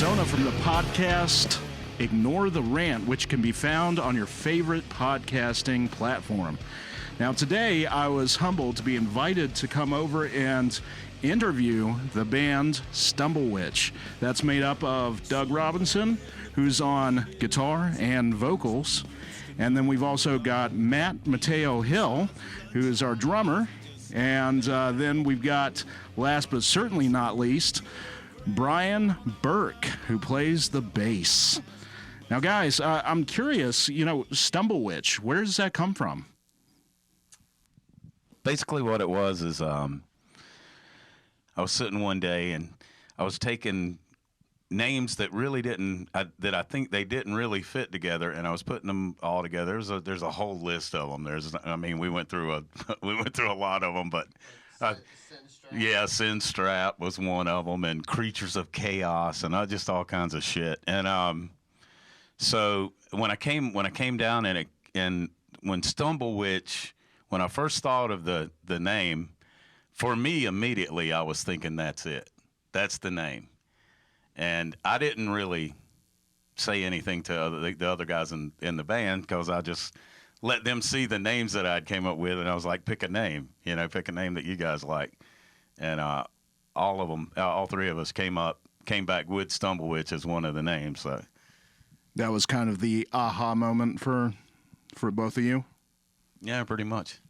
Arizona from the podcast Ignore the Rant, which can be found on your favorite podcasting platform. Now, today I was humbled to be invited to come over and interview the band Stumblewitch. That's made up of Doug Robinson, who's on guitar and vocals. And then we've also got Matt Mateo Hill, who is our drummer. And then we've got, last but certainly not least, Brian Burke, who plays the bass. Now, guys, I'm curious, Stumblewitch, where does that come from? Basically what it was is I was sitting one day and I was taking names that really that I think they didn't really fit together, and I was putting them all together. There's a whole list of them. We went through a lot of them, but Sinstrap was one of them, and Creatures of Chaos, and just all kinds of shit. And so when I came down and when Stumblewitch, when I first thought of the name, for me immediately I was thinking that's it. That's the name. And I didn't really say anything to the other guys in the band, because I just let them see the names that I'd came up with, and I was like, pick a name that you guys like. And all three of us came back with Stumblewitch as one of the names. So that was kind of the aha moment for both of you? Yeah, pretty much.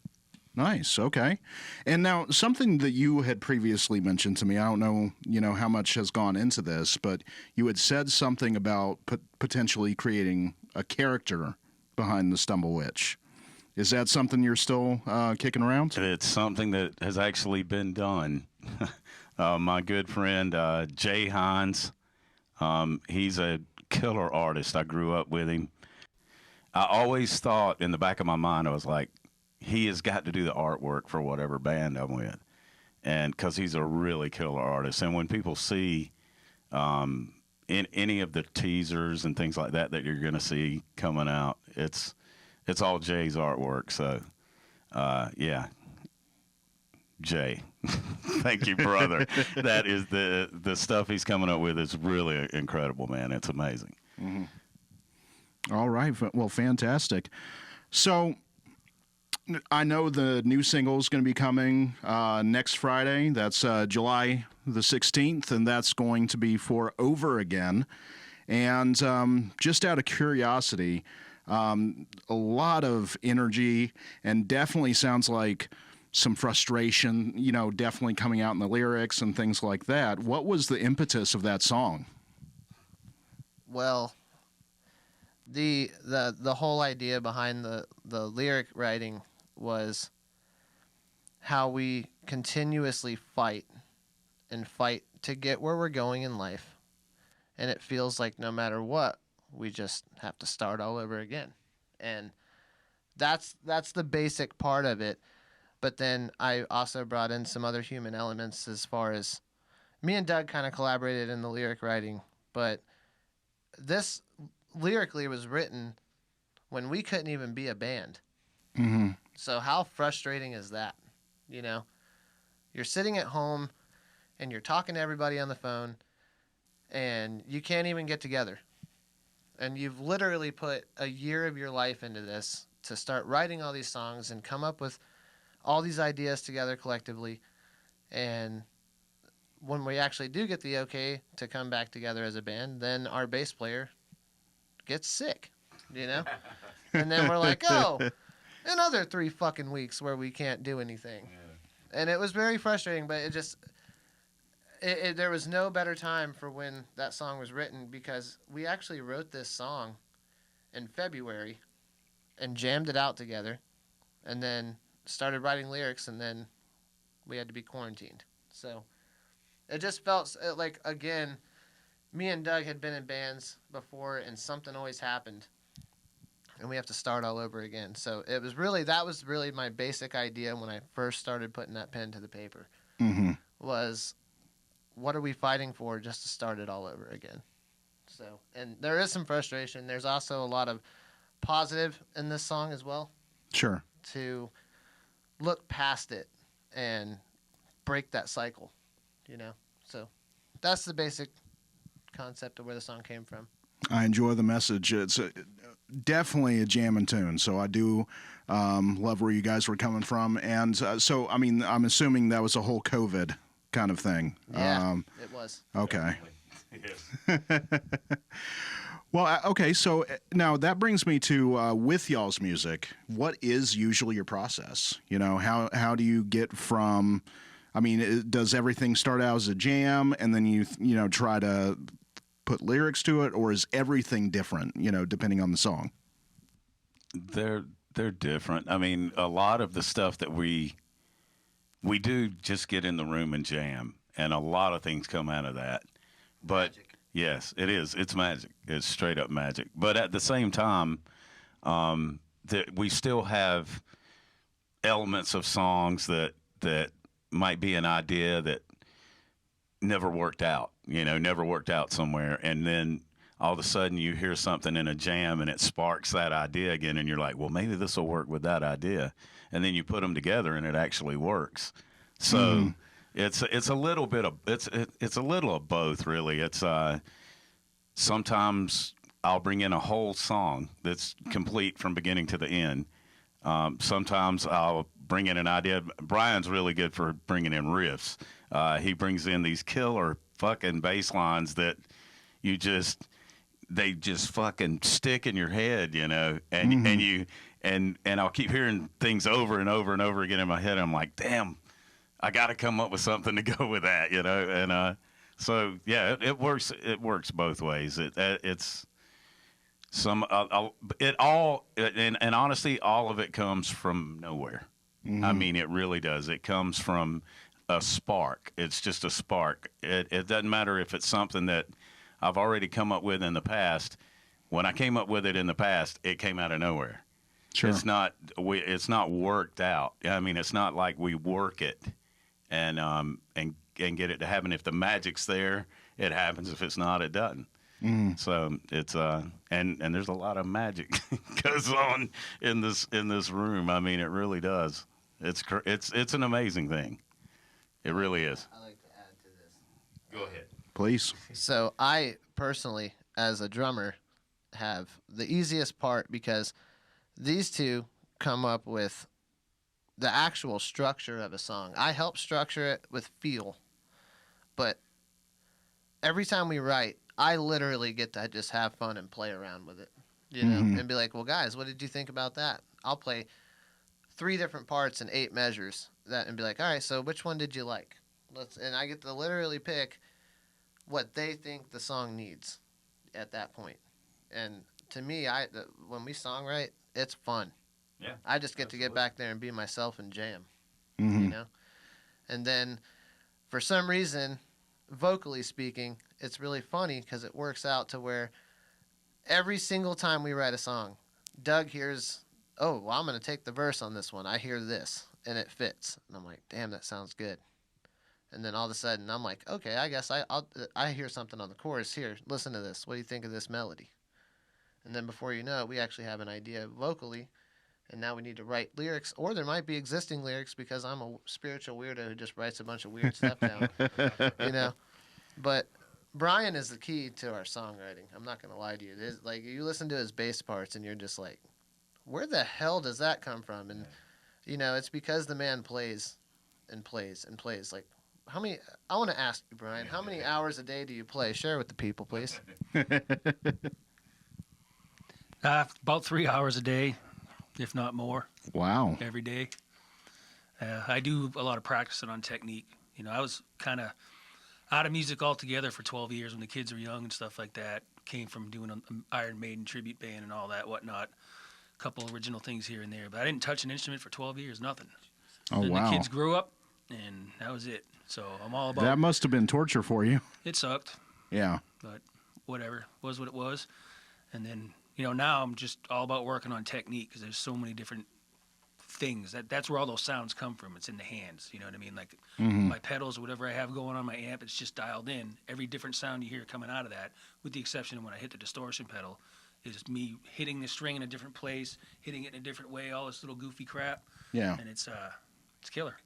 Nice. Okay. And now, something that you had previously mentioned to me, I don't know, how much has gone into this, but you had said something about potentially creating a character behind the Stumblewitch. Is that something you're still kicking around? It's something that has actually been done. My good friend, Jay Hines, he's a killer artist. I grew up with him. I always thought in the back of my mind, I was like, he has got to do the artwork for whatever band I'm with, and because he's a really killer artist. And when people see in any of the teasers and things like that you're going to see coming out, it's all Jay's artwork. So, yeah, Jay, thank you, brother. That is the stuff he's coming up with is really incredible, man. It's amazing. Mm-hmm. All right. Well, fantastic. So I know the new single is going to be coming next Friday. That's July the 16th, and that's going to be for Over Again. And just out of curiosity, a lot of energy, and definitely sounds like some frustration, definitely coming out in the lyrics and things like that. What was the impetus of that song? Well, the whole idea behind the lyric writing was how we continuously fight to get where we're going in life. And it feels like no matter what, we just have to start all over again. And that's the basic part of it. But then I also brought in some other human elements, as far as me and Doug kind of collaborated in the lyric writing. But this lyrically was written when we couldn't even be a band. Mm-hmm. So how frustrating is that? You're sitting at home and you're talking to everybody on the phone and you can't even get together. And you've literally put a year of your life into this to start writing all these songs and come up with all these ideas together collectively. And when we actually do get the okay to come back together as a band, then our bass player gets sick, And then we're like, oh, another 3 fucking weeks where we can't do anything. Yeah. And it was very frustrating, but there was no better time for when that song was written, because we actually wrote this song in February and jammed it out together, and then started writing lyrics, and then we had to be quarantined. So it just felt like, again, me and Doug had been in bands before, and something always happened, and we have to start all over again. So that was really my basic idea when I first started putting that pen to the paper. Mm-hmm. Was, what are we fighting for just to start it all over again? So, and there is some frustration. There's also a lot of positive in this song as well. Sure. To look past it and break that cycle, So that's the basic concept of where the song came from. I enjoy the message. It's definitely a jamming tune. So I do love where you guys were coming from. And so, I mean, I'm assuming that was a whole COVID kind of thing. Yeah, it was. Okay. Yes. Well, okay. So now that brings me to with y'all's music. What is usually your process? You know, how do you get from? I mean, does everything start out as a jam, and then you know try to put lyrics to it, or is everything different? You know, depending on the song. They're different. I mean, a lot of the stuff that we do just get in the room and jam, and a lot of things come out of that. But Magic. yes, it is. It's magic. It's straight up magic. But at the same time, that we still have elements of songs that might be an idea that never worked out. You know, never worked out somewhere, and then all of a sudden you hear something in a jam and it sparks that idea again, and you're like, well, maybe this will work with that idea, and then you put them together and it actually works. So it's a little bit of it's a little of both, really. It's sometimes I'll bring in a whole song that's complete from beginning to the end. Sometimes I'll bring in an idea. Brian's really good for bringing in riffs. He brings in these killer fucking bass lines that they just fucking stick in your head, you know, and I'll keep hearing things over and over and over again in my head. I'm like, damn, I got to come up with something to go with that, you know, and so yeah, it works. It works both ways. It's some it all and honestly, all of it comes from nowhere. I mean, it really does. It comes from a spark. It's just a spark. It doesn't matter if it's something that I've already come up with in the past. When I came up with it in the past, it came out of nowhere. Sure. It's not worked out. I mean, it's not like we work it and get it to happen. If the magic's there, it happens. If it's not, it doesn't. So it's and there's a lot of magic goes on in this room. I mean, it really does. It's an amazing thing. It really is. I like to add to this. Go ahead. Please. So I personally, as a drummer, have the easiest part because these two come up with the actual structure of a song. I help structure it with feel, but every time we write, I literally get to just have fun and play around with it, you know, and be like, well, guys, what did you think about that? I'll play 3 different parts and 8 measures and be like, all right, so which one did you like? And I get to literally pick what they think the song needs at that point. And to me, when we songwrite, it's fun. Yeah. I just get to get back there and be myself and jam, Mm-hmm. you know? And then for some reason, vocally speaking, it's really funny because it works out to where every single time we write a song, Doug hears, oh, well, I'm going to take the verse on this one. I hear this, and it fits. And I'm like, damn, that sounds good. And then all of a sudden, I'm like, okay, I guess I hear something on the chorus. Here, listen to this. What do you think of this melody? And then before you know it, we actually have an idea vocally, and now we need to write lyrics. Or there might be existing lyrics because I'm a spiritual weirdo who just writes a bunch of weird stuff down, you know. But Brian is the key to our songwriting. I'm not going to lie to you. It is, like, you listen to his bass parts, and you're just like, where the hell does that come from? And, you know, it's because the man plays and plays and plays. Like, I want to ask you, Brian, how many hours a day do you play? Share with the people, please. About 3 hours a day, if not more, Wow. every day. I do a lot of practicing on technique. You know, I was kind of out of music altogether for 12 years when the kids were young and stuff like that. Came from doing an Iron Maiden tribute band and all that, whatnot. A couple original things here and there. But I didn't touch an instrument for 12 years, nothing. Oh, And wow. the kids grew up, and that was it. So I'm all about That must have been torture for you. it. Sucked, Yeah. but whatever. Was what it was. And then, you know, now I'm just all about working on technique because there's so many different things. That's where all those sounds come from. It's in the hands. You know what I mean? Like my pedals or whatever I have going on my amp, it's just dialed in. Every different sound you hear coming out of that, with the exception of when I hit the distortion pedal, is me hitting the string in a different place, hitting it in a different way, all this little goofy crap. Yeah. And it's killer.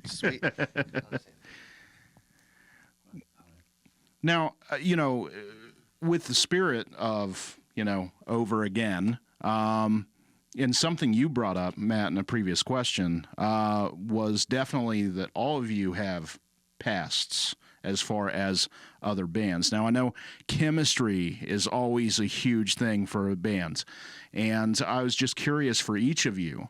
Sweet. Now, with the spirit of, over again, and something you brought up, Matt, in a previous question, was definitely that all of you have pasts as far as other bands. Now, I know chemistry is always a huge thing for bands, and I was just curious for each of you,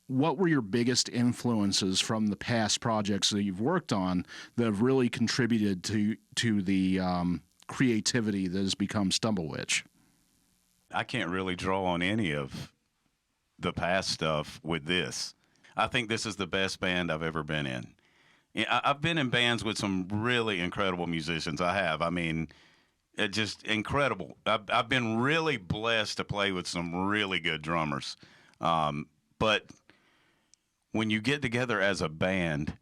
what were your biggest influences from the past projects that you've worked on that have really contributed to the creativity that has become Stumblewitch? I can't really draw on any of the past stuff with this. I think this is the best band I've ever been in. I've been in bands with some really incredible musicians. I have. I mean, just incredible. I've been really blessed to play with some really good drummers. But when you get together as a band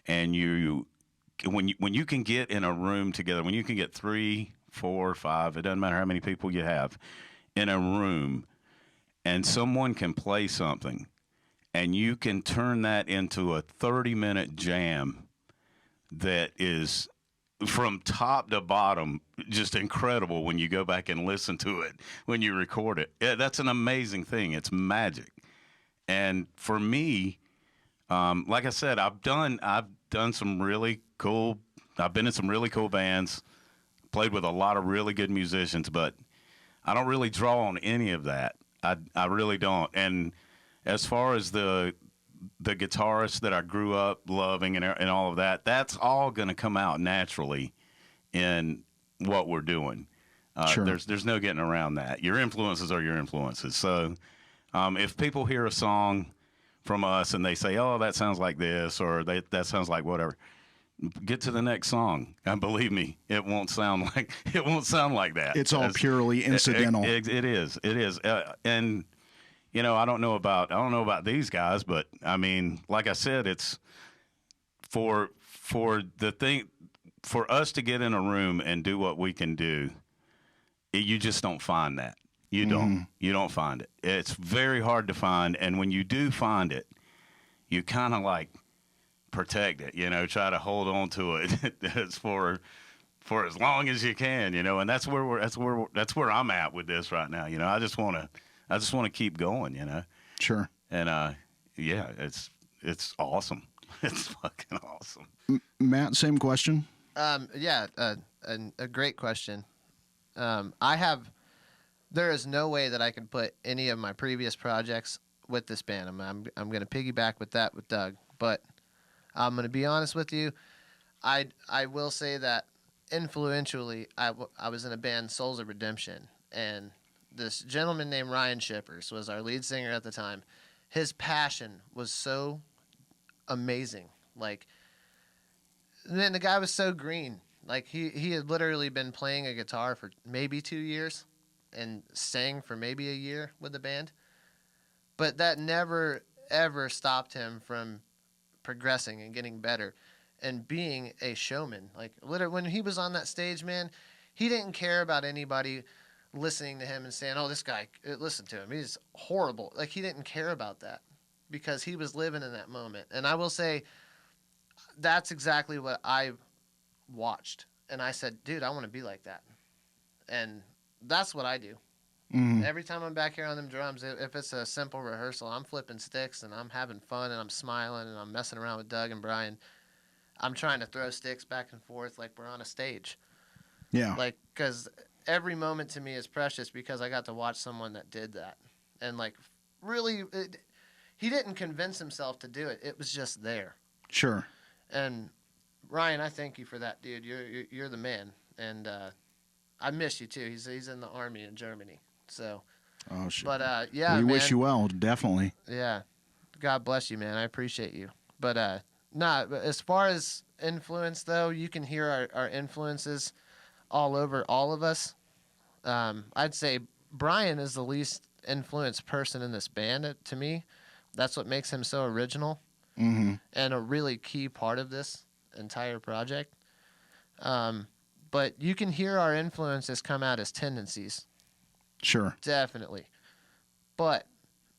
and when you can get in a room together, when you can get 3, 4, 5, it doesn't matter how many people you have in a room, and someone can play something and you can turn that into a 30-minute jam that is from top to bottom just incredible when you go back and listen to it, when you record it. Yeah, that's an amazing thing. It's magic. And for me, like I said, I've done some really cool, I've been in some really cool bands, played with a lot of really good musicians, but I don't really draw on any of that. I really don't. And as far as the guitarists that I grew up loving and all of that, that's all going to come out naturally in what we're doing. Sure. There's no getting around that. Your influences are your influences. So if people hear a song from us and they say, "Oh, that sounds like this," or that sounds like whatever, get to the next song, and believe me, it won't sound like that. It's all purely incidental. It is. And I don't know about these guys, but I mean, like I said, it's for us to get in a room and do what we can do. You just don't find that. You don't find it. It's very hard to find, and when you do find it, you kind of like protect it. Try to hold on to it as for as long as you can. And that's where I'm at with this right now. I just want to keep going. Sure. And yeah, it's awesome. It's fucking awesome. Matt, same question. Yeah, a great question. There is no way that I could put any of my previous projects with this band. I'm going to piggyback with that with Doug, but I'm going to be honest with you. I will say that influentially, I was in a band, Souls of Redemption, and this gentleman named Ryan Shippers was our lead singer at the time. His passion was so amazing. Like, man, the guy was so green. Like, he had literally been playing a guitar for maybe 2 years and sang for maybe a year with the band. But that never, ever stopped him from progressing and getting better and being a showman. Like, literally, when he was on that stage, man, he didn't care about anybody listening to him and saying, "Oh, this guy, listen to him, he's horrible." Like, he didn't care about that because he was living in that moment. And I will say that's exactly what I watched. And I said, dude, I want to be like that. And that's what I do. Mm-hmm. Every time I'm back here on them drums, if it's a simple rehearsal, I'm flipping sticks and I'm having fun and I'm smiling and I'm messing around with Doug and Brian. I'm trying to throw sticks back and forth like we're on a stage. Yeah. Like, because every moment to me is precious because I got to watch someone that did that. And, like, really, he didn't convince himself to do it. It was just there. Sure. And, Ryan, I thank you for that, dude. You're the man. And I miss you, too. He's in the Army in Germany. So, oh, shit. But, yeah, we man, wish you well, definitely. Yeah. God bless you, man. I appreciate you. But, as far as influence, though, you can hear our influences all over all of us. I'd say Brian is the least influenced person in this band to me. That's what makes him so original and a really key part of this entire project. But you can hear our influences come out as tendencies. Sure. Definitely. But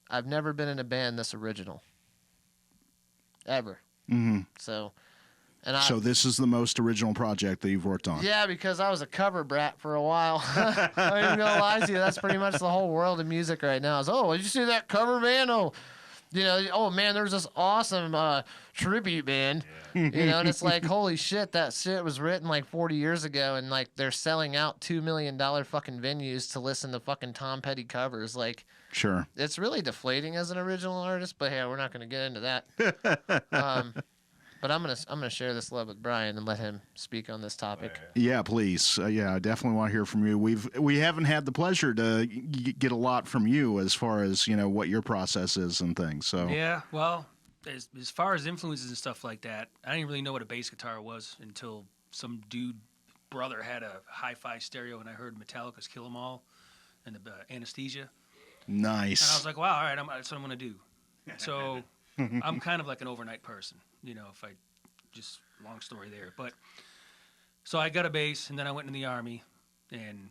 I've never been in a band this original. Ever. Mm-hmm. So And So this is the most original project that you've worked on. yeah, because I was a cover brat for a while. I ain't even gonna lie to you. That's pretty much the whole world of music right now. Is, oh, did you see that cover band? Oh, oh man, there's this awesome tribute band. And it's like, holy shit, that shit was written like 40 years ago, and like they're selling out $2 million fucking venues to listen to fucking Tom Petty covers. Like, Sure. it's really deflating as an original artist. But hey, we're not gonna get into that. But I'm gonna share this love with Brian and let him speak on this topic. Yeah, please. I definitely want to hear from you. We haven't had the pleasure to get a lot from you as far as what your process is and things. So Yeah, well, as far as influences and stuff like that, I didn't really know what a bass guitar was until some dude brother had a hi-fi stereo, and I heard Metallica's Kill 'Em All and the Anesthesia, and I nice. was like, wow, all right, that's what I'm gonna do. So I'm kind of like an overnight person, if I just long story there. But so I got a bass, and then I went in the Army and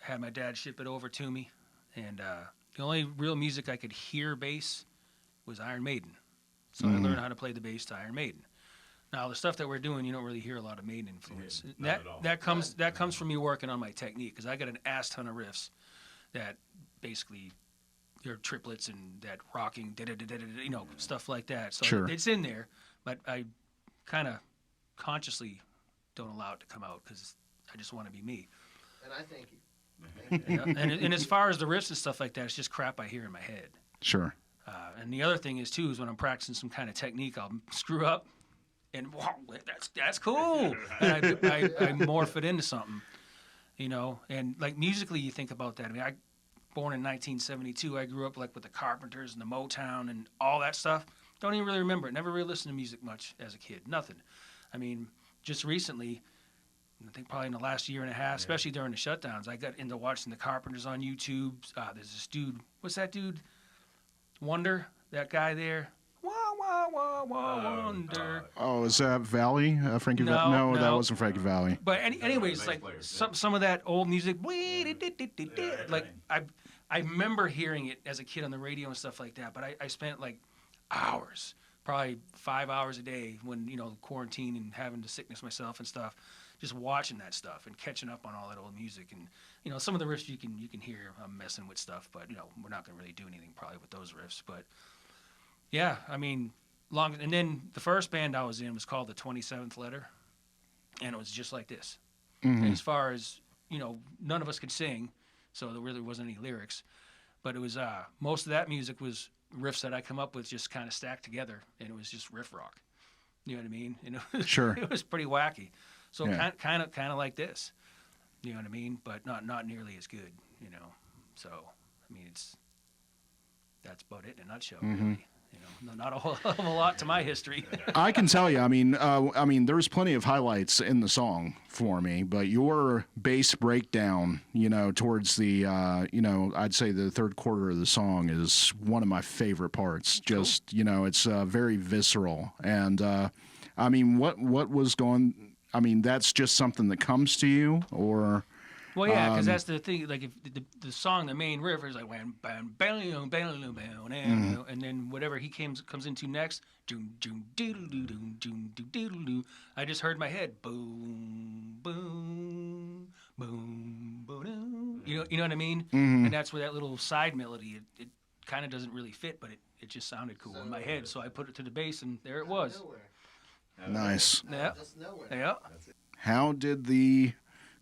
had my dad ship it over to me. And the only real music I could hear bass was Iron Maiden. So I learned how to play the bass to Iron Maiden. Now the stuff that we're doing, you don't really hear a lot of Maiden influence. not at all. That comes from me working on my technique, because I got an ass ton of riffs that basically your triplets and that rocking, stuff like that. So Sure. it's in there, but I kind of consciously don't allow it to come out because I just want to be me. And I thank you. Yeah. And as far as the riffs and stuff like that, it's just crap I hear in my head. Sure. And the other thing is when I'm practicing some kind of technique, I'll screw up, and wow, that's cool. And I morph it into something, And like musically, you think about that. I mean, born in 1972, I grew up like with the Carpenters and the Motown and all that stuff. Don't even really remember it. Never really listened to music much as a kid. Nothing. I mean, just recently, I think probably in the last year and a half, especially during the shutdowns, I got into watching the Carpenters on YouTube. There's this dude. What's that dude? Wonder, that guy there. Wah, wah, wah, wah, Wonder. Oh, is that Valley? Frankie No, Valley? No, that no. wasn't Frankie Valley. But anyways, like some of that old music, like I remember hearing it as a kid on the radio and stuff like that. But I spent like hours, probably 5 hours a day when quarantine and having the sickness myself and stuff, just watching that stuff and catching up on all that old music. And some of the riffs you can hear I'm messing with stuff, but we're not gonna really do anything probably with those riffs. But yeah, I mean, and then the first band I was in was called the 27th Letter, and it was just like this. Mm-hmm. As far as none of us could sing, so there really wasn't any lyrics. But it was most of that music was riffs that I come up with just kind of stacked together, and it was just riff rock. You know what I mean? And it was, Sure. It was pretty wacky. So Yeah. kind of like this. You know what I mean? But not nearly as good. So I mean that's about it in a nutshell. Mm-hmm. Really. Not a whole hell of a lot to my history. I can tell you. I mean, there's plenty of highlights in the song for me, but your bass breakdown, towards the, I'd say the third quarter of the song is one of my favorite parts. Just, it's very visceral, and I mean, what was going? I mean, that's just something that comes to you, or. Well, yeah, because that's the thing. Like, if the song, the main riff is like, and then whatever he comes into next, I just heard in my head, boom, boom, boom, boom. You know what I mean? Mm-hmm. And that's where that little side melody, it kind of doesn't really fit, but it just sounded cool in my head. So I put it to the bass, and there it was. Nice. Yeah. Yeah. How did the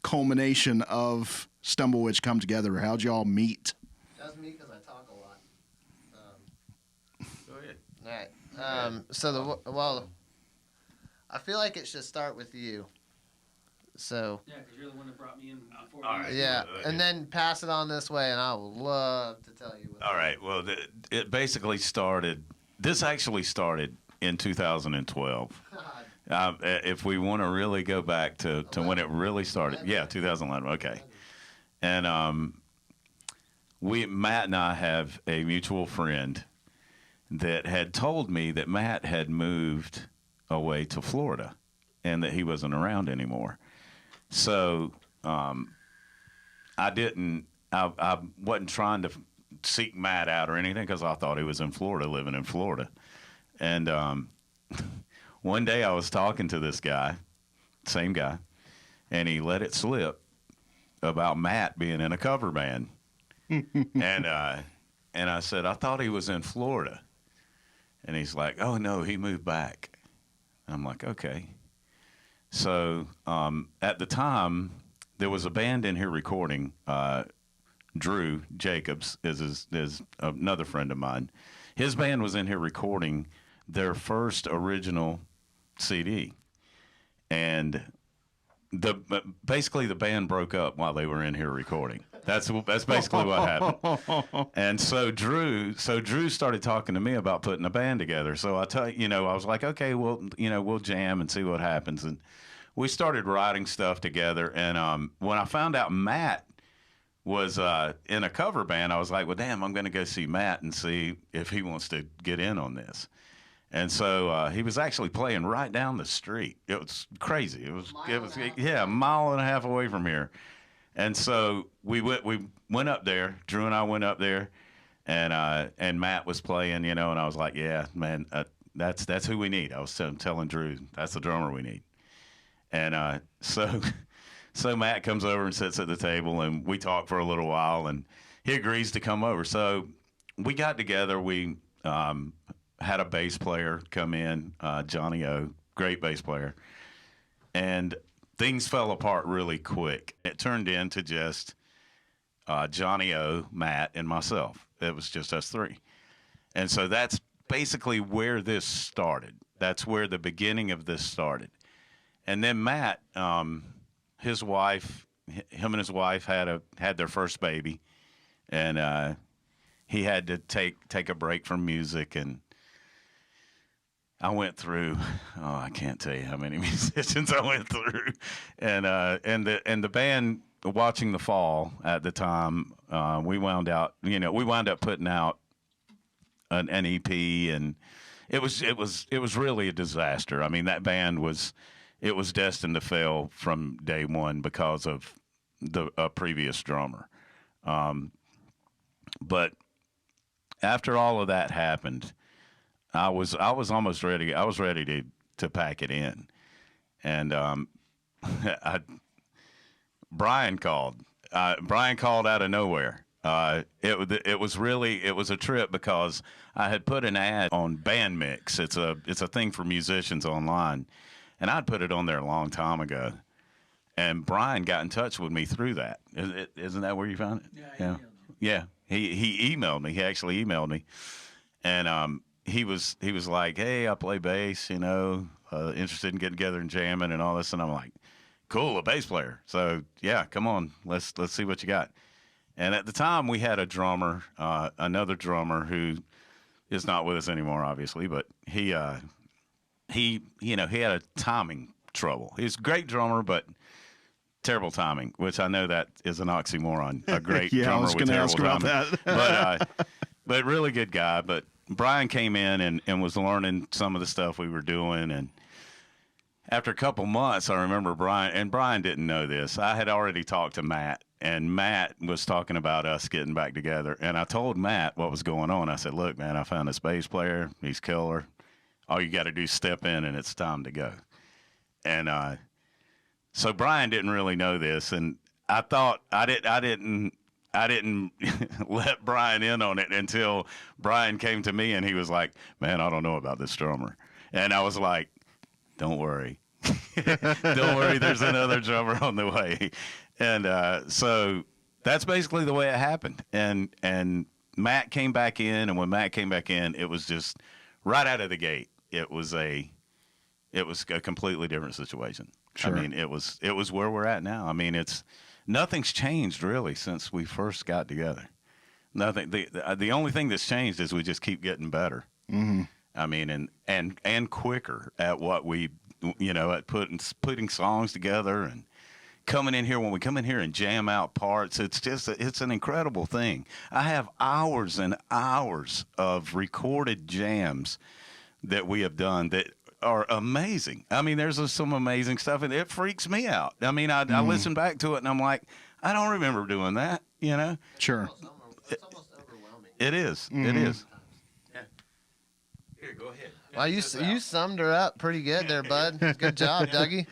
culmination of Stumblewitch come together? How'd y'all meet? That's me because I talk a lot. Go ahead. All right. I feel like it should start with you. So Yeah, because you're the one that brought me in before. All right. yeah, and then pass it on this way, and I would love to tell you. All right. Well, it basically started. This actually started in 2012. If we want to really go back to when it really started, yeah, 2011. Okay, and Matt and I have a mutual friend that had told me that Matt had moved away to Florida, and that he wasn't around anymore. So I wasn't trying to seek Matt out or anything because I thought he was in Florida, living in Florida, and one day I was talking to this guy, same guy, and he let it slip about Matt being in a cover band. And I said, I thought he was in Florida. And he's like, oh, no, he moved back. I'm like, okay. So at the time, there was a band in here recording. Drew Jacobs is another friend of mine. His band was in here recording their first original CD. And basically the band broke up while they were in here recording. That's basically what happened. And so Drew started talking to me about putting a band together. So I was like, okay, well, we'll jam and see what happens. And we started writing stuff together. And when I found out Matt was in a cover band, I was like, well, damn, I'm going to go see Matt and see if he wants to get in on this. And so he was actually playing right down the street. It was crazy. It was a mile and a half away from here. And so we went up there. Drew and I went up there, and Matt was playing, and I was like, yeah, man, that's who we need. I was telling Drew, that's the drummer we need. And so Matt comes over and sits at the table, and we talk for a little while, and he agrees to come over. So we got together. We had a bass player come in, Johnny O, great bass player, and things fell apart really quick. It turned into just Johnny O, Matt, and myself. It was just us three. And so that's basically where this started. That's where the beginning of this started. And then Matt, his wife, him and his wife had their first baby, and he had to take a break from music. And I went through, I can't tell you how many musicians I went through, and the band, Watching the Fall, at the time, we wound up putting out an EP, and it was really a disaster. I mean, that band was destined to fail from day one because of the previous drummer. But after all of that happened, I was almost ready. I was ready to pack it in, and Brian called. Brian called out of nowhere. It was a trip because I had put an ad on Bandmix. It's a thing for musicians online, and I'd put it on there a long time ago. And Brian got in touch with me through that. Isn't that where you found it? Yeah. Yeah. He emailed me. He actually emailed me, and he was like, hey, I play bass, interested in getting together and jamming and all this. And I'm like, cool, a bass player. So yeah, come on, let's see what you got. And at the time we had a drummer, another drummer who is not with us anymore, obviously, but he had a timing trouble. He's a great drummer, but terrible timing, which I know that is an oxymoron. A great yeah, drummer I was with going to terrible ask about timing. that. But really good guy. But Brian came in and was learning some of the stuff we were doing. And after a couple months, I remember Brian didn't know this. I had already talked to Matt, and Matt was talking about us getting back together. And I told Matt what was going on. I said, look, man, I found this bass player. He's killer. All you got to do is step in, and it's time to go. And so Brian didn't really know this, and I thought I didn't let Brian in on it until Brian came to me and he was like, man, I don't know about this drummer. And I was like, don't worry. Don't worry, there's another drummer on the way. And so that's basically the way it happened. And Matt came back in, and when Matt came back in, it was just right out of the gate. It was a completely different situation. Sure. I mean, it was where we're at now. I mean, nothing's changed really since we first got together. Nothing. The only thing that's changed is we just keep getting better. Mm-hmm. I mean, and quicker at what we, at putting songs together and coming in here. When we come in here and jam out parts, it's an incredible thing. I have hours and hours of recorded jams that we have done that are amazing. I mean, there's some amazing stuff, and it freaks me out. I mean, I listen back to it, and I'm like, I don't remember doing that, Sure. It's almost overwhelming. It is. Mm-hmm. It is. Yeah. Here, go ahead. Well, you summed her up pretty good there, bud. Good job, Dougie.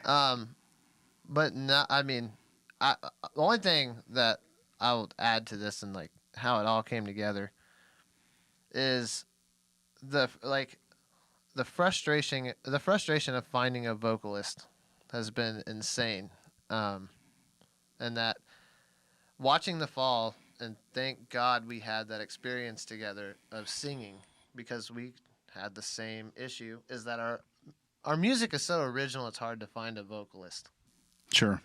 But no, I mean, the only thing that I would add to this and like how it all came together is the frustration of finding a vocalist has been insane, and that watching The Fall, and thank God we had that experience together of singing, because we had the same issue, is that our music is so original it's hard to find a vocalist Sure.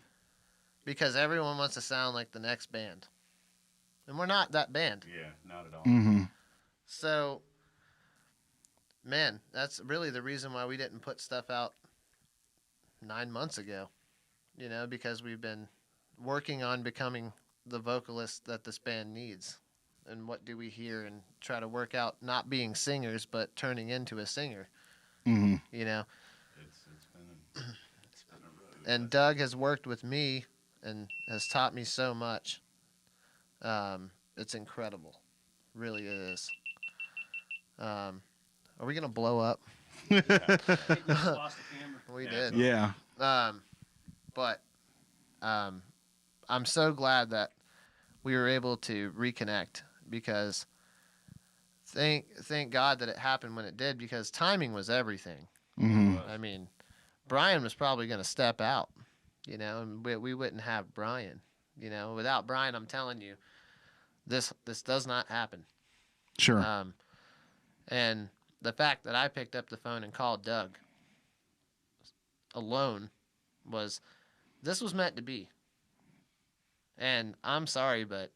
because everyone wants to sound like the next band, and we're not that band. Yeah, not at all. Mm-hmm. So, man, that's really the reason why we didn't put stuff out 9 months ago, because we've been working on becoming the vocalist that this band needs. And what do we hear, and try to work out not being singers, but turning into a singer, Mm-hmm. It's been a road. And Doug has worked with me and has taught me so much. It's incredible. Really is. Are we going to blow up? I think we just lost the camera. We Yeah. did. Yeah. But I'm so glad that we were able to reconnect, because thank God that it happened when it did, because timing was everything. Mm-hmm. I mean, Brian was probably going to step out, and we wouldn't have Brian. Without Brian, I'm telling you, this does not happen. Sure. And the fact that I picked up the phone and called Doug alone this was meant to be. And I'm sorry, but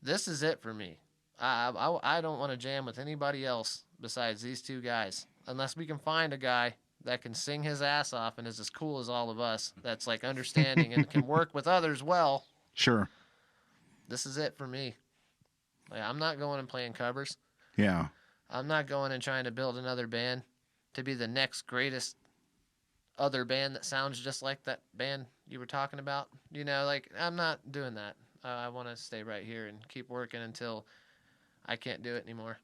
this is it for me. I don't want to jam with anybody else besides these two guys, unless we can find a guy that can sing his ass off and is as cool as all of us, that's like understanding and can work with others well. Sure. This is it for me. Like, I'm not going and playing covers. Yeah. I'm not going and trying to build another band to be the next greatest other band that sounds just like that band you were talking about. I'm not doing that. I want to stay right here and keep working until I can't do it anymore.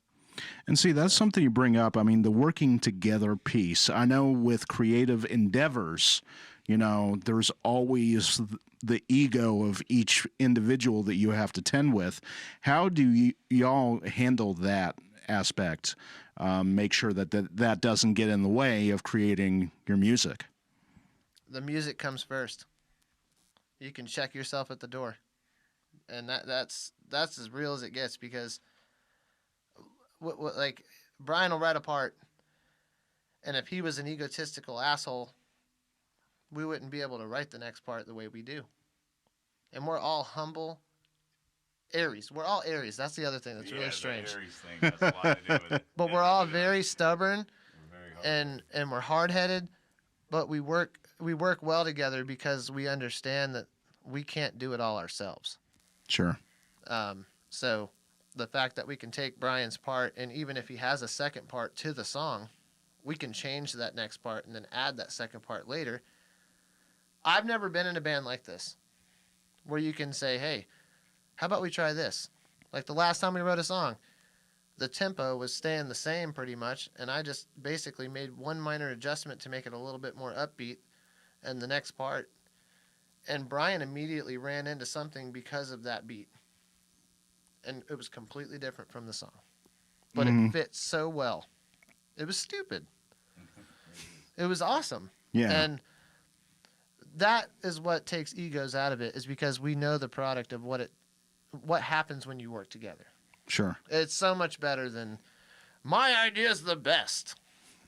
And see, that's something you bring up. I mean, the working together piece. I know with creative endeavors, there's always the ego of each individual that you have to tend with. How do y'all handle that aspect? Make sure that doesn't get in the way of creating your music. The music comes first. You can check yourself at the door, and that's as real as it gets, because like Brian will write a part, and if he was an egotistical asshole, we wouldn't be able to write the next part the way we do. And we're all humble Aries. We're all Aries. That's the other thing that's really strange. The Aries thing has a lot to do with it. But we're all very stubborn, We're very hard. and we're hard-headed, but we work well together because we understand that we can't do it all ourselves. Sure. So the fact that we can take Brian's part, and even if he has a second part to the song, we can change that next part and then add that second part later. I've never been in a band like this, where you can say, hey, how about we try this? Like the last time we wrote a song, the tempo was staying the same pretty much, and I just basically made one minor adjustment to make it a little bit more upbeat, and the next part. And Brian immediately ran into something because of that beat. And it was completely different from the song. But it fit so well. It was stupid. It was awesome. Yeah. And that is what takes egos out of it, is because we know the product of what happens when you work together. Sure. It's so much better than my idea is the best.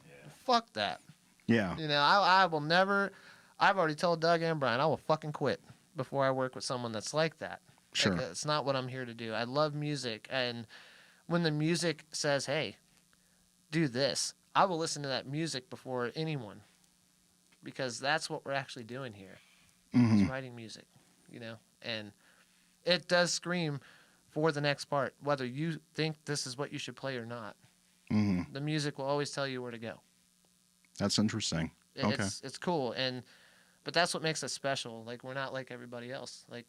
Yeah. Fuck that. Yeah. I will never. I've already told Doug and Brian I will fucking quit before I work with someone that's like that. Sure. Like, it's not what I'm here to do. I love music, and when the music says, "Hey, do this," I will listen to that music before anyone, because that's what we're actually doing here. Mm-hmm. It's writing music, and it does scream for the next part, whether you think this is what you should play or not. Mm-hmm. The music will always tell you where to go. That's interesting. Okay. It's cool, but that's what makes us special. Like, we're not like everybody else. Like,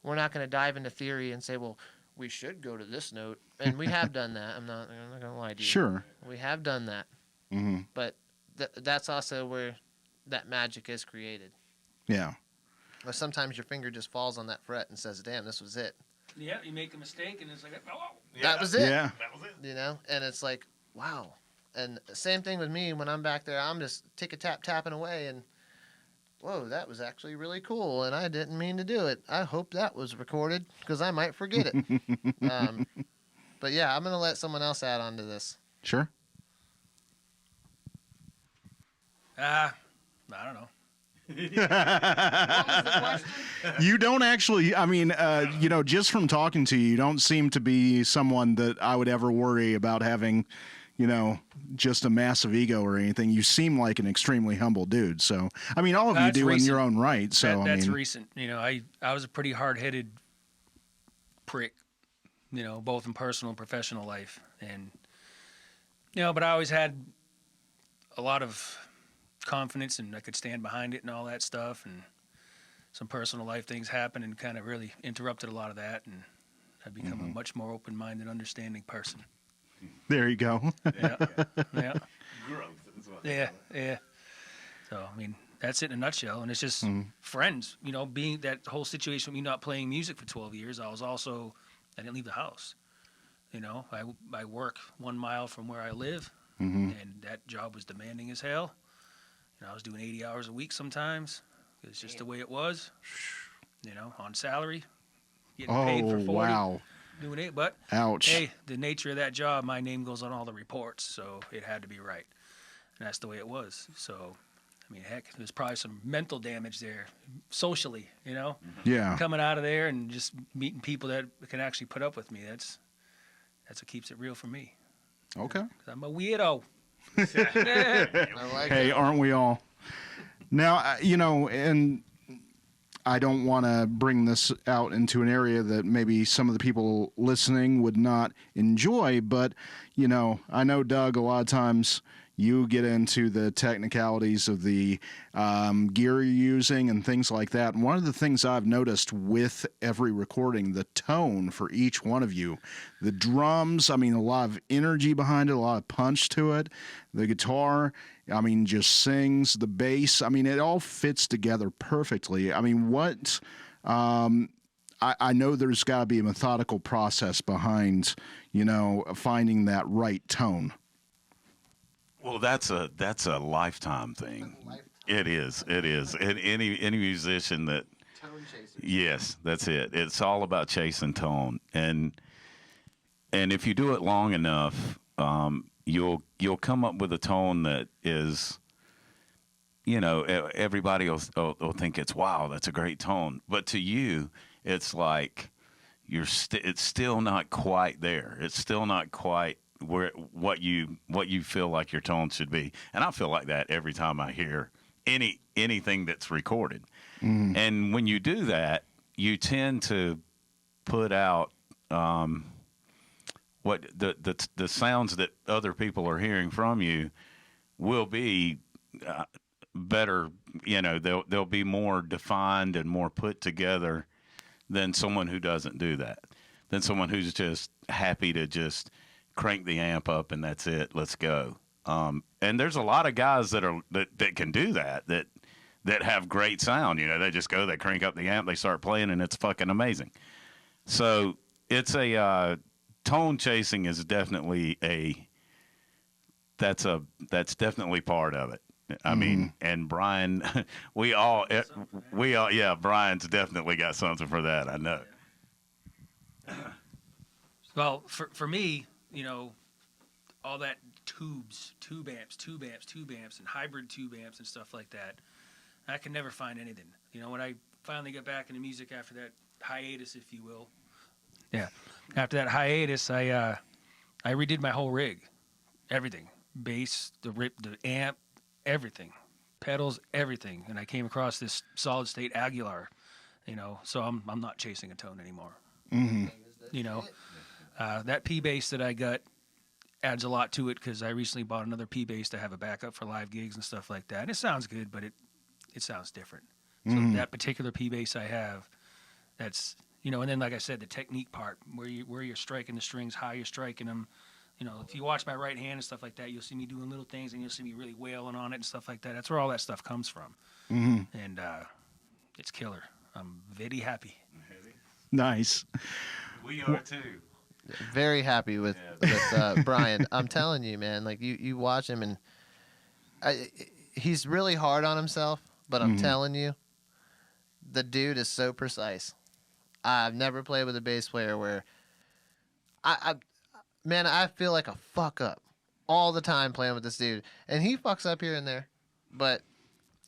we're not going to dive into theory and say, well, we should go to this note, and we have done that. I'm not gonna lie to you. Sure. We have done that, but that's also where that magic is created. Yeah. Or sometimes your finger just falls on that fret and says, "Damn, this was it." Yeah, you make a mistake and it's like, oh, That was it. Yeah. That was it. You know, and it's like, wow. And same thing with me when I'm back there. I'm just tapping away, and whoa, that was actually really cool, and I didn't mean to do it. I hope that was recorded because I might forget it. But yeah, I'm gonna let someone else add on to this. Sure. I don't know. You don't actually, I mean, just from talking to you, you don't seem to be someone that I would ever worry about having, just a massive ego or anything. You seem like an extremely humble dude. So, I mean, all of you That's do in recent. your own right. So, That's I mean, recent. I was a pretty hard-headed prick, both in personal and professional life. And, but I always had a lot of confidence and I could stand behind it and all that stuff. And some personal life things happened and kind of really interrupted a lot of that. And I've become a much more open-minded, understanding person. there you go. Yeah. Yeah. Growth is what Yeah. Yeah. So, I mean, that's it in a nutshell. And it's just friends, being that whole situation with me not playing music for 12 years, I didn't leave the house. I work 1 mile from where I live, and that job was demanding as hell. I was doing 80 hours a week sometimes. It's just the way it was, on salary, getting paid for 40, wow. doing it. But, Ouch. hey, the nature of that job, my name goes on all the reports, so it had to be right. And that's the way it was. So, I mean, heck, there's probably some mental damage there, socially, Yeah. coming out of there and just meeting people that can actually put up with me. That's what keeps it real for me. Okay. 'Cause I'm a weirdo. I like Hey, it. aren't we all? Now, and I don't want to bring this out into an area that maybe some of the people listening would not enjoy, but, I know, Doug, a lot of times you get into the technicalities of the gear you're using and things like that. And one of the things I've noticed with every recording, the tone for each one of you, the drums, I mean, a lot of energy behind it, a lot of punch to it. The guitar, I mean, just sings. The bass, I mean, it all fits together perfectly. I mean, what... I know there's got to be a methodical process behind, finding that right tone. Well, that's a lifetime thing. It is. And any musician that, Tone chaser. yes, that's it. It's all about chasing tone, and if you do it long enough, you'll come up with a tone that is, everybody will think it's, wow, that's a great tone, but to you, it's like it's still not quite there. It's still not quite where what you feel like your tone should be. And I feel like that every time I hear anything that's recorded. And when you do that, you tend to put out what the sounds that other people are hearing from you will be better. They'll be more defined and more put together than someone who doesn't do that. Than someone who's just happy to just crank the amp up and that's it. Let's go. And there's a lot of guys that can do that have great sound. They just go, they crank up the amp, they start playing, and it's fucking amazing. So it's a tone chasing is definitely that's definitely part of it. I mean, and Brian, yeah, Brian's definitely got something for that. I know. Well, for me, all that tube amps, and hybrid tube amps and stuff like that, I can never find anything. When I finally got back into music after that hiatus, if you will. Yeah. After that hiatus, I redid my whole rig, everything, bass, the amp, everything, pedals, everything, and I came across this solid state Aguilar. So I'm not chasing a tone anymore. That P bass that I got adds a lot to it because I recently bought another P bass to have a backup for live gigs and stuff like that. And it sounds good, but it sounds different. So that particular P bass I have, that's and then like I said, the technique part where you're striking the strings, how you're striking them. If you watch my right hand and stuff like that, you'll see me doing little things, and you'll see me really wailing on it and stuff like that. That's where all that stuff comes from, and it's killer. I'm very happy. Nice. We are too. Very happy with Brian. I'm telling you, man. Like you watch him, and he's really hard on himself. But I'm telling you, the dude is so precise. I've never played with a bass player where I feel like a fuck up all the time playing with this dude, and he fucks up here and there, but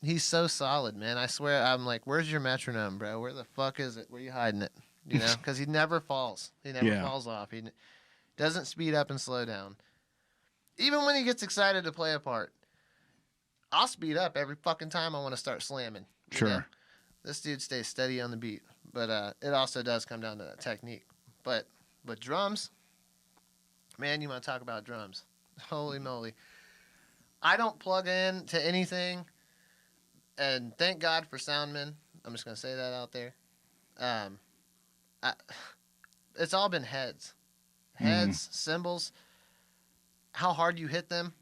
he's so solid, man. I swear, I'm like, where's your metronome, bro? Where the fuck is it? Where you hiding it? Because he never falls. He never falls off. He doesn't speed up and slow down. Even when he gets excited to play a part, I'll speed up every fucking time I want to start slamming. Sure. know? This dude stays steady on the beat. But it also does come down to that technique. But drums, man, you want to talk about drums. Holy moly. I don't plug in to anything, and thank God for Soundman. I'm just going to say that out there. It's all been heads. Heads, cymbals, how hard you hit them,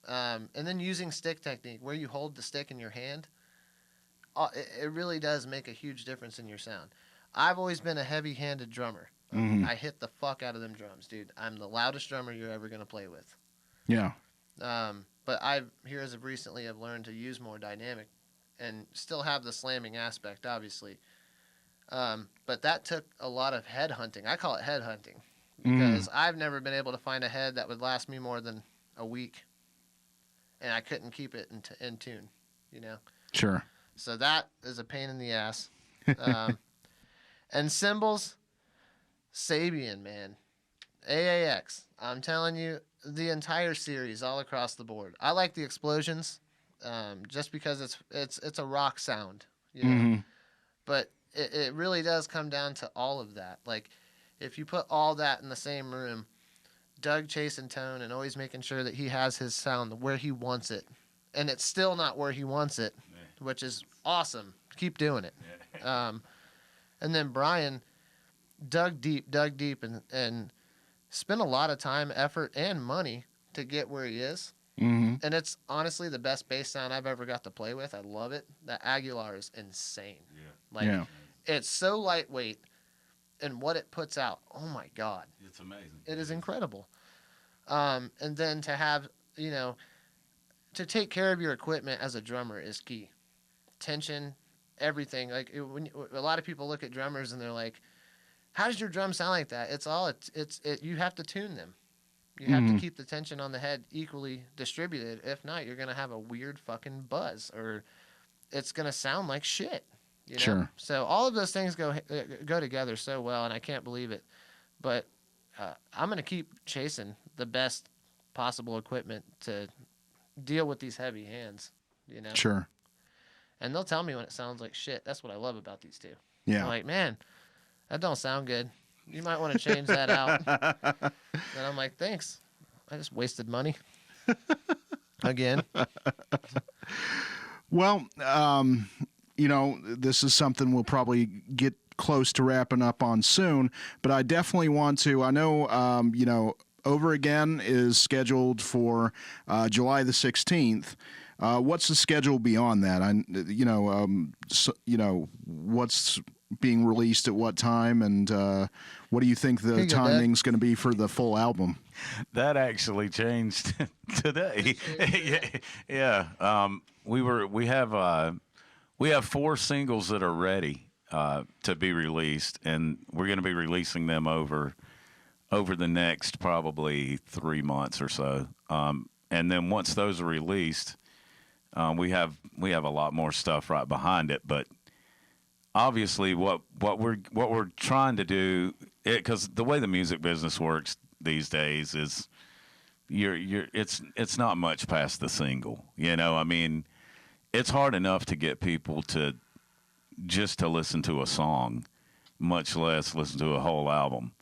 and then using stick technique, where you hold the stick in your hand. It really does make a huge difference in your sound. I've always been a heavy-handed drummer. I hit the fuck out of them drums, dude. I'm the loudest drummer you're ever going to play with. Yeah. But here as of recently, I've learned to use more dynamic and still have the slamming aspect, obviously. But that took a lot of head hunting. I call it head hunting because I've never been able to find a head that would last me more than a week, and I couldn't keep it in tune, Sure. So that is a pain in the ass. And cymbals, Sabian, man. AAX. I'm telling you, the entire series all across the board. I like the explosions, just because it's a rock sound, But it really does come down to all of that. Like, if you put all that in the same room, Doug chasing tone and always making sure that he has his sound where he wants it, and it's still not where he wants it, which is awesome. Keep doing it. And then Brian dug deep, and spent a lot of time, effort, and money to get where he is. And it's honestly the best bass sound I've ever got to play with. I love it. That Aguilar is insane. It's so lightweight, and what it puts out, oh my God. It's amazing. It is incredible. And then to have, to take care of your equipment as a drummer is key. Tension, everything. Like, when a lot of people look at drummers and they're like, how does your drum sound like that? You have to tune them. You have to keep the tension on the head equally distributed. If not, you're going to have a weird fucking buzz, or it's going to sound like shit. Sure. So all of those things go together so well, and I can't believe it. But I'm going to keep chasing the best possible equipment to deal with these heavy hands, Sure. And they'll tell me when it sounds like shit. That's what I love about these two. Yeah. They're like, man, that don't sound good. You might want to change that out. And I'm like, thanks. I just wasted money. Again. Well, this is something we'll probably get close to wrapping up on soon, but I definitely want to. I know, Over Again is scheduled for July the 16th. What's the schedule beyond that? What's being released at what time, and what do you think the timing's going to be for the full album? That actually changed today. Yeah. We have 4 singles that are ready to be released, and we're going to be releasing them over the next probably 3 months or so. And then once those are released, we have a lot more stuff right behind it. But obviously, what we're trying to do, because the way the music business works these days is, it's not much past the single. I mean, it's hard enough to get people to listen to a song, much less listen to a whole album.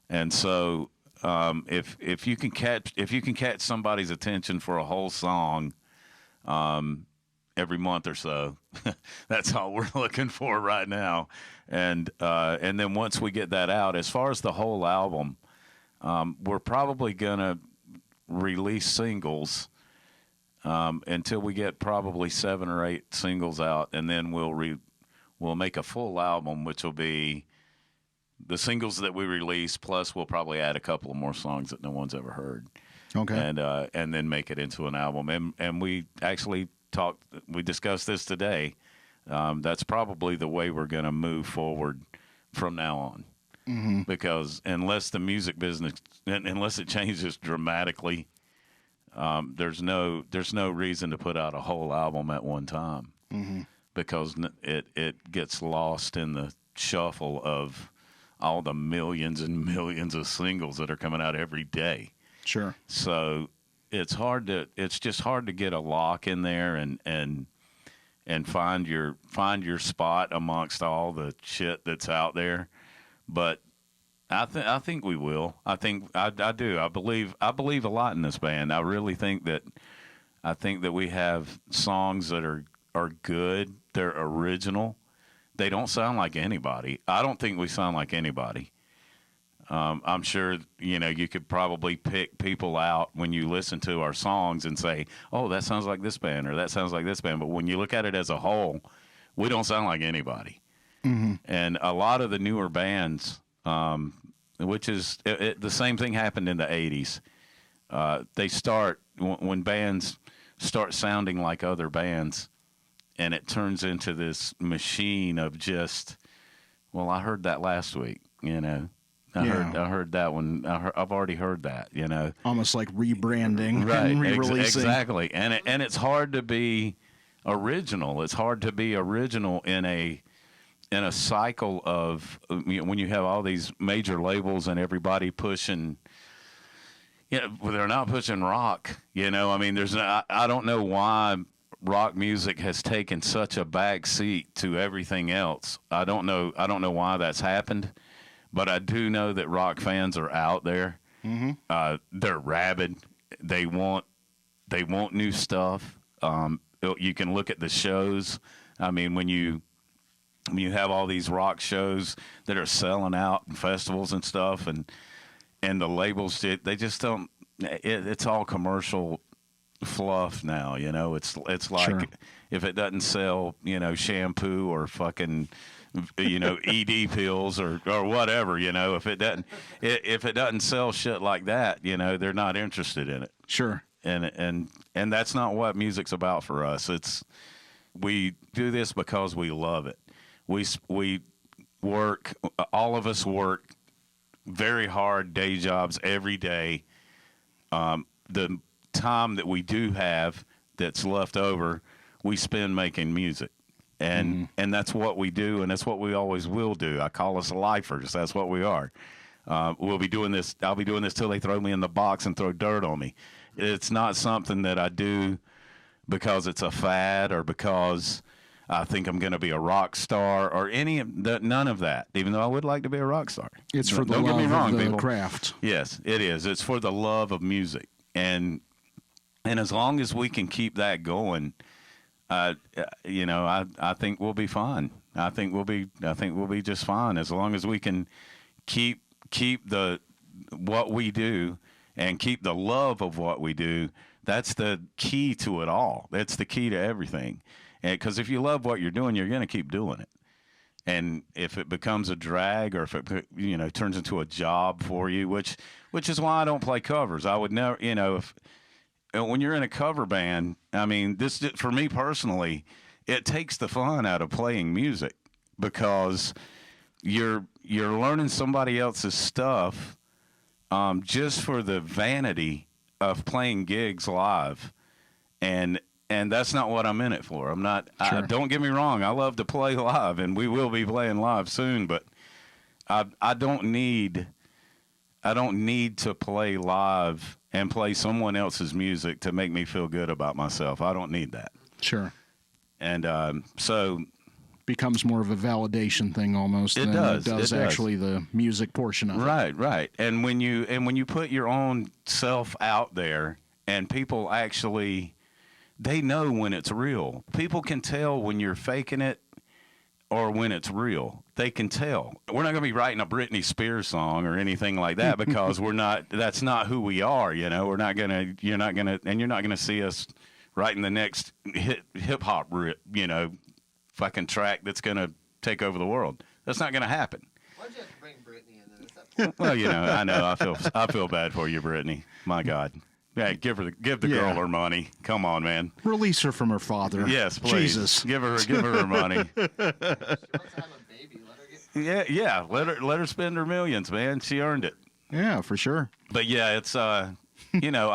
And so, if you can catch somebody's attention for a whole song, every month or so. That's all we're looking for right now. And then once we get that out, as far as the whole album, we're probably gonna release singles until we get probably 7 or 8 singles out, and then we'll make a full album, which will be the singles that we release, plus we'll probably add a couple of more songs that no one's ever heard. Okay. And then make it into an album. And we actually discussed this today. That's probably the way we're going to move forward from now on. Mm-hmm. Because unless the music business, unless it changes dramatically, there's no reason to put out a whole album at one time. Mm-hmm. Because it gets lost in the shuffle of all the millions and millions of singles that are coming out every day. Sure. So it's just hard to get a lock in there and find your spot amongst all the shit that's out there. But I think we will. I do. I believe a lot in this band. I really think that we have songs that are good. They're original. They don't sound like anybody. I don't think we sound like anybody. I'm sure, you could probably pick people out when you listen to our songs and say, oh, that sounds like this band or that sounds like this band. But when you look at it as a whole, we don't sound like anybody. Mm-hmm. And a lot of the newer bands, which is the same thing happened in the 80s. When bands start sounding like other bands, and it turns into this machine of just, well, I heard that last week, I heard that one. I've already heard that, Almost like rebranding, right? And re-releasing. Exactly, and it's hard to be original. It's hard to be original in a cycle of when you have all these major labels and everybody pushing. They're not pushing rock. I mean, I don't know why rock music has taken such a back seat to everything else. I don't know why that's happened, but I do know that rock fans are out there. Mm-hmm. They're rabid. They want new stuff. You can look at the shows. I mean, when you have all these rock shows that are selling out in festivals and stuff, and the labels, they just don't. It's all commercial fluff now. It's like, sure, if it doesn't sell, shampoo or fucking, ED pills or whatever, if it doesn't sell shit like that, they're not interested in it. Sure. And that's not what music's about for us. We do this because we love it. We work, all of us work very hard day jobs every day. The time that we do have that's left over, we spend making music. And that's what we do, and that's what we always will do. I call us lifers. That's what we are. We'll be doing this. I'll be doing this till they throw me in the box and throw dirt on me. It's not something that I do because it's a fad or because I think I'm going to be a rock star or none of that, even though I would like to be a rock star. It's for the love of the craft. Yes, it is. It's for the love of music. And as long as we can keep that going, I think we'll be fine. I think we'll be just fine as long as we can keep what we do and keep the love of what we do. That's the key to it all. That's the key to everything. Because if you love what you're doing, you're going to keep doing it. And if it becomes a drag or if it turns into a job for you, which is why I don't play covers. I would never, when you're in a cover band, I mean, this for me personally, it takes the fun out of playing music because you're learning somebody else's stuff just for the vanity of playing gigs live, and that's not what I'm in it for. I'm not. Sure. Don't get me wrong. I love to play live, and we will be playing live soon. But I don't need to play live and play someone else's music to make me feel good about myself. I don't need that. Sure. And so becomes more of a validation thing almost. It does actually the music portion of it. Right. And when you put your own self out there, and people actually they know when it's real. People can tell when you're faking it or when it's real. They can tell. We're not going to be writing a Britney Spears song or anything like that because we're not. That's not who we are. You know, we're not gonna. You're not gonna, and you're not gonna see us writing the next hip hop, you know, fucking track that's gonna take over the world. That's not gonna happen. Why'd you have to bring Brittany into this? Well, you know, I know. I feel bad for you, Brittany. My God. Hey, give the girl her money. Come on, man. Release her from her father. Yes, please. Jesus. Give her her money. She wants to have a baby. Let her get. Yeah. Let her spend her millions, man. She earned it. Yeah, for sure. But yeah, it's you know,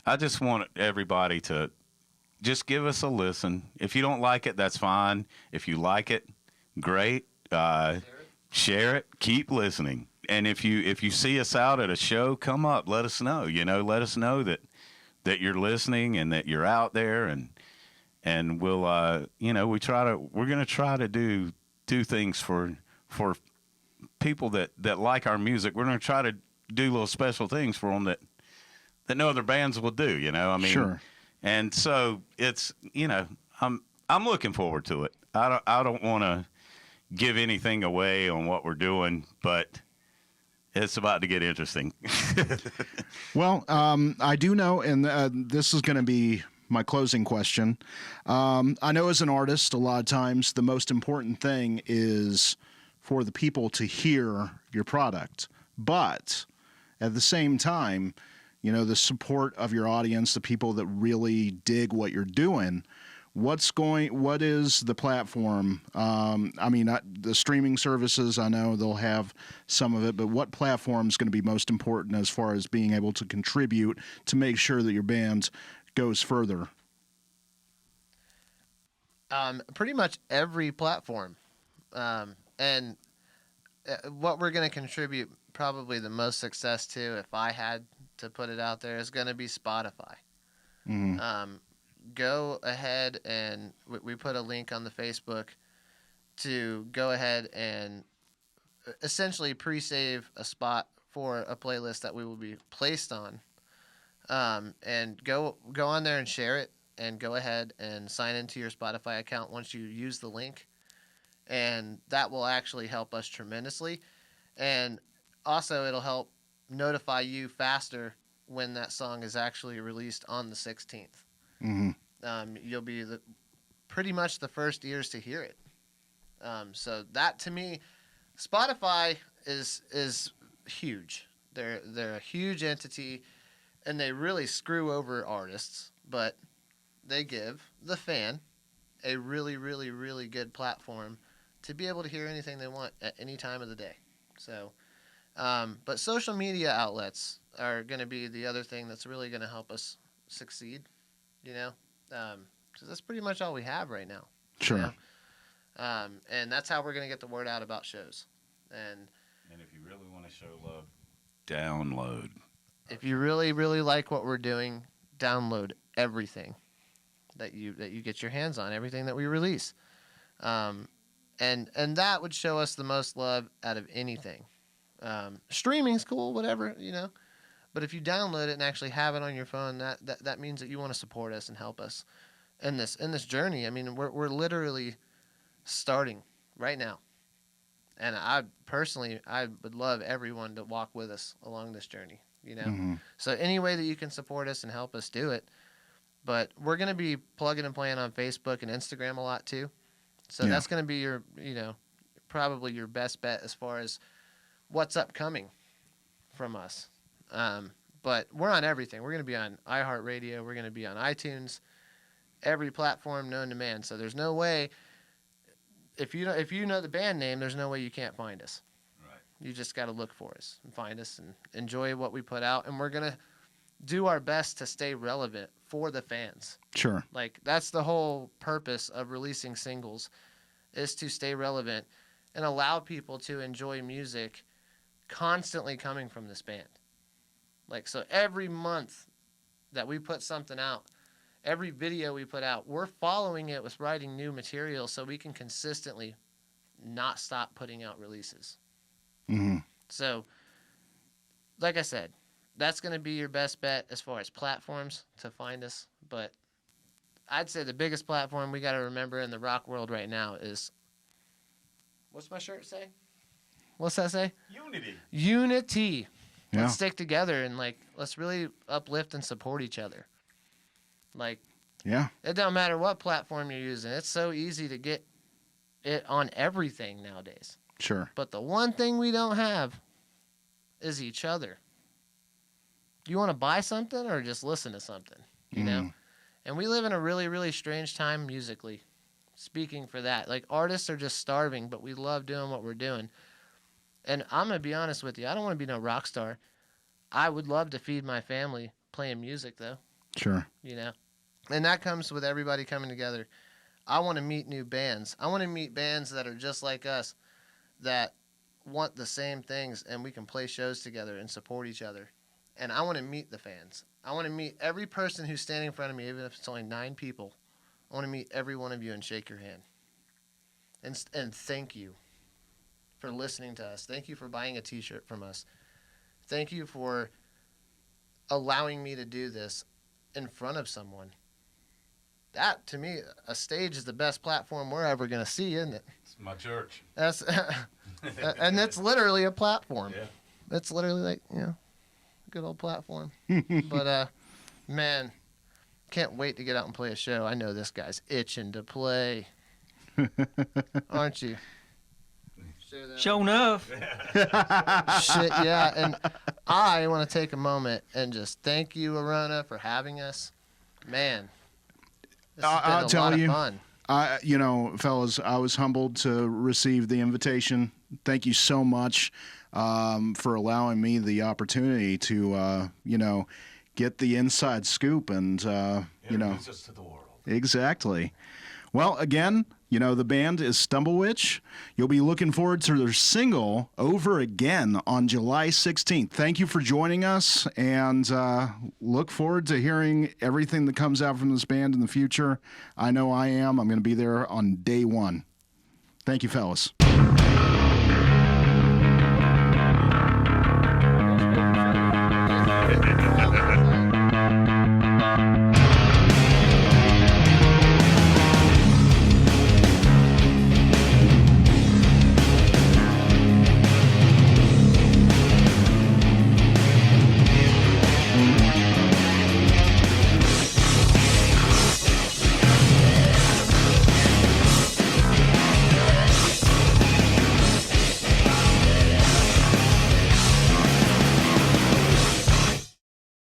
I just want everybody to just give us a listen. If you don't like it, that's fine. If you like it, great. Share it. Keep listening. And if you see us out at a show, come up. Let us know. You know, let us know that you're listening and that you're out there. And we'll you know, we're gonna try to do things for people that like our music. We're gonna try to do little special things for them that no other bands will do. You know, I mean, Sure. And so it's, you know, I'm looking forward to it. I don't want to give anything away on what we're doing, but it's about to get interesting. Well, I do know, and this is going to be my closing question. I know as an artist, a lot of times the most important thing is for the people to hear your product. But at the same time, you know, the support of your audience, the people that really dig what you're doing, what is the platform? I mean, the streaming services, I know they'll have some of it, but what platform is going to be most important as far as being able to contribute to make sure that your band goes further? Pretty much every platform. And what we're going to contribute probably the most success to, if I had to put it out there, is going to be Spotify. Mm-hmm. Go ahead and we put a link on the Facebook to go ahead and essentially pre-save a spot for a playlist that we will be placed on, and go on there and share it, and go ahead and sign into your Spotify account once you use the link, and that will actually help us tremendously. And also it'll help notify you faster when that song is actually released on the 16th. Mm-hmm. You'll be pretty much the first ears to hear it. So that, to me, Spotify is huge. They're a huge entity, and they really screw over artists, but they give the fan a really, really, really good platform to be able to hear anything they want at any time of the day. So, but social media outlets are going to be the other thing that's really going to help us succeed, you know, because that's pretty much all we have right now. Sure. You know? And that's how we're going to get the word out about shows. And if you really want to show love, download. if you really, really like what we're doing, download everything that you get your hands on, everything that we release. And that would show us the most love out of anything. Streaming's cool, whatever, you know. But if you download it and actually have it on your phone, that means that you want to support us and help us in this journey. I mean, we're literally starting right now. And I would love everyone to walk with us along this journey, you know. Mm-hmm. So any way that you can support us and help us do it. But we're going to be plugging and playing on Facebook and Instagram a lot too. So that's going to be your, you know, probably your best bet as far as what's upcoming from us. But we're on everything. We're going to be on iHeartRadio. We're going to be on iTunes, every platform known to man. So there's no way, if you know the band name, there's no way you can't find us. Right. You just got to look for us and find us and enjoy what we put out. And we're going to do our best to stay relevant for the fans. Sure. Like, that's the whole purpose of releasing singles, is to stay relevant and allow people to enjoy music constantly coming from this band. Like, so every month that we put something out, every video we put out, we're following it with writing new material so we can consistently not stop putting out releases. Mm-hmm. So, like I said, that's going to be your best bet as far as platforms to find us. But I'd say the biggest platform we got to remember in the rock world right now is, what's my shirt say? What's that say? Unity. Unity. Yeah. Let's stick together and like let's really uplift and support each other. Like, Yeah. it don't matter what platform you're using. It's so easy to get it on everything nowadays. Sure. But the one thing we don't have is each other. You want to buy something or just listen to something, you know? And we live in a really, really strange time musically. Speaking for that, like artists are just starving, but we love doing what we're doing. And I'm going to be honest with you. I don't want to be no rock star. I would love to feed my family playing music though, Sure. you know? And that comes with everybody coming together. I want to meet new bands. I want to meet bands that are just like us, that want the same things, and we can play shows together and support each other. And I want to meet the fans. I want to meet every person who's standing in front of me, even if it's only 9 people. I want to meet every one of you and shake your hand. And thank you for listening to us. Thank you for buying a t-shirt from us. Thank you for allowing me to do this in front of someone. That, to me, a stage is the best platform we're ever going to see, isn't it? It's my church. That's and it's literally a platform. Yeah. It's literally like, good old platform. But, man, can't wait to get out and play a show. I know this guy's itching to play. Aren't you? Show enough. Shit, yeah. And I want to take a moment and just thank you, Arona, for having us. Man, this has been I'll a tell lot you. of fun. Fellas, I was humbled to receive the invitation. Thank you so much for allowing me the opportunity to, get the inside scoop and, Introduce us to the world. Exactly. Well, again, the band is Stumblewitch. You'll be looking forward to their single, Over Again, on July 16th. Thank you for joining us, and look forward to hearing everything that comes out from this band in the future. I know I am. I'm going to be there on day one. Thank you, fellas.